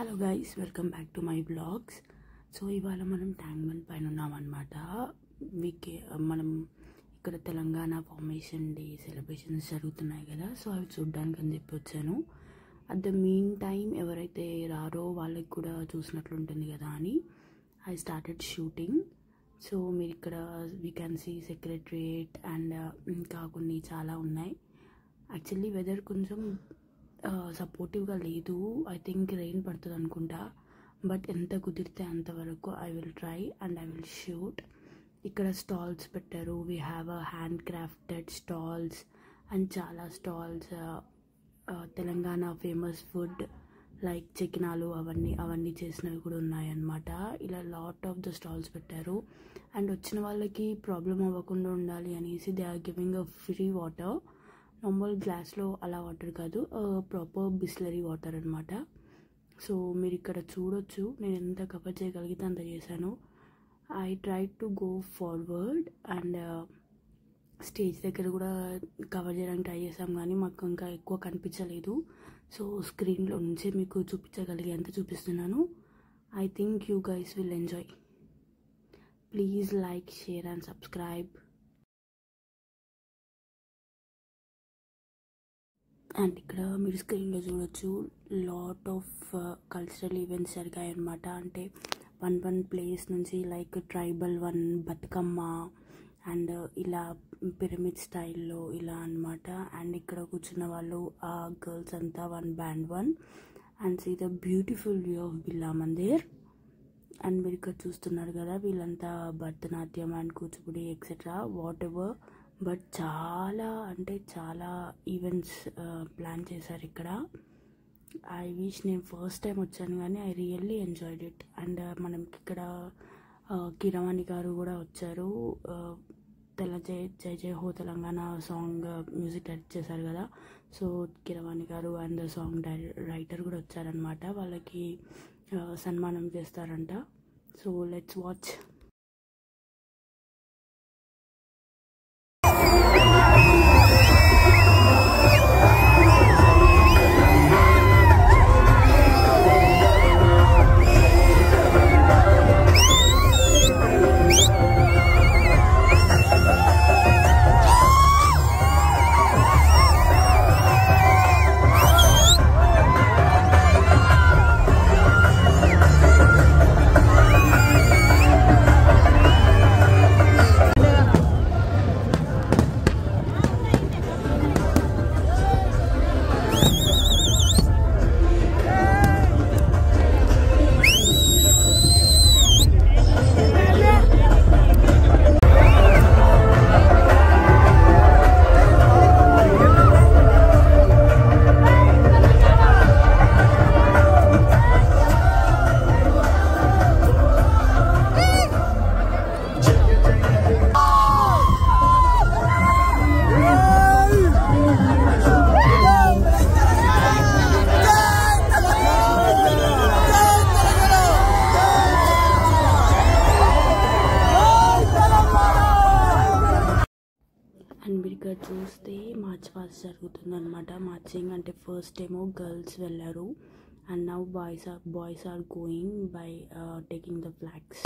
Hello guys, welcome back to my blogs. So ఇవాళ మనం tank bund పైన ఉన్నామన్నమాట. మనం ఇక్కడ తెలంగాణ ఫార్మేషన్ డే సెలబ్రేషన్స్ జరుగుతున్నాయి కదా, సో అవి చూడడానికి అని చెప్పి వచ్చాను. అట్ ద మీన్ టైం ఎవరైతే రారో వాళ్ళకి కూడా చూసినట్లు ఉంటుంది కదా అని ఐ స్టార్టెడ్ షూటింగ్. సో మీరు ఇక్కడ we can see secretariat and ఇంకా కొన్ని చాలా ఉన్నాయి. యాక్చువల్లీ వెదర్ కొంచెం సపోర్టివ్గా లేదు. ఐ థింక్ రెయిన్ పడుతుంది అనుకుంటా, బట్ ఎంత కుదిరితే అంతవరకు I will try and I will shoot. ఇక్కడ స్టాల్స్ పెట్టారు. We have a hand crafted stalls and చాలా stalls. Telangana famous food like చికెనాలు అవన్నీ చేసినవి కూడా ఉన్నాయన్నమాట. ఇలా లాట్ ఆఫ్ ద స్టాల్స్ పెట్టారు. అండ్ వచ్చిన వాళ్ళకి ప్రాబ్లం అవ్వకుండా ఉండాలి అనేసి they are giving a free water. Normal గ్లాస్లో అలా వాటర్ కాదు, ప్రాపర్ బిస్లరీ వాటర్ అనమాట. సో మీరు ఇక్కడ చూడొచ్చు, నేను ఎంత కవర్ చేయగలిగితే అంత చేశాను. I try to go forward and stage దగ్గర కూడా కవర్ చేయడానికి ట్రై చేసాం, కానీ మాకు ఇంకా ఎక్కువ కనిపించలేదు. సో స్క్రీన్లో నుంచి మీకు చూపించగలిగేంత చూపిస్తున్నాను. I think you guys will enjoy. Please like, share and subscribe. And ఇక్కడ మీరు స్క్రీన్లో చూడొచ్చు, లాట్ ఆఫ్ కల్చరల్ ఈవెంట్స్ జరిగాయి అన్నమాట. అంటే వన్ ప్లేస్ నుంచి like tribal one, Bathukamma and ఇలా పిరమిడ్ స్టైల్లో ఇలా అనమాట. అండ్ ఇక్కడ కూర్చున్న వాళ్ళు ఆ గర్ల్స్ అంతా band 1 and see the beautiful view of Birla Mandir. And మీరు ఇక్కడ చూస్తున్నారు కదా, వీళ్ళంతా Bharatanatyam and Kuchipudi etcetera whatever, but చాలా అంటే చాలా ఈవెంట్స్ ప్లాన్ చేశారు ఇక్కడ. ఐ విష్ నేను ఫస్ట్ టైం వచ్చాను, కానీ I really enjoyed it. And మనకి ఇక్కడ కీరవాణి గారు కూడా వచ్చారు. జై జై హో తెలంగాణ సాంగ్ మ్యూజిక్ డైరెక్ట్ చేశారు కదా, సో కీరవాణి గారు అండ్ సాంగ్ రైటర్ కూడా వచ్చారనమాట. వాళ్ళకి సన్మానం చేస్తారంట. So let's watch. అండ్ మీరు ఇక్కడ చూస్తే మార్చ్ పాస్ట్ జరుగుతుందన్నమాట. మార్చింగ్ అంటే ఫస్ట్ ఏమో గర్ల్స్ వెళ్ళారు and now boys are going by taking the flags.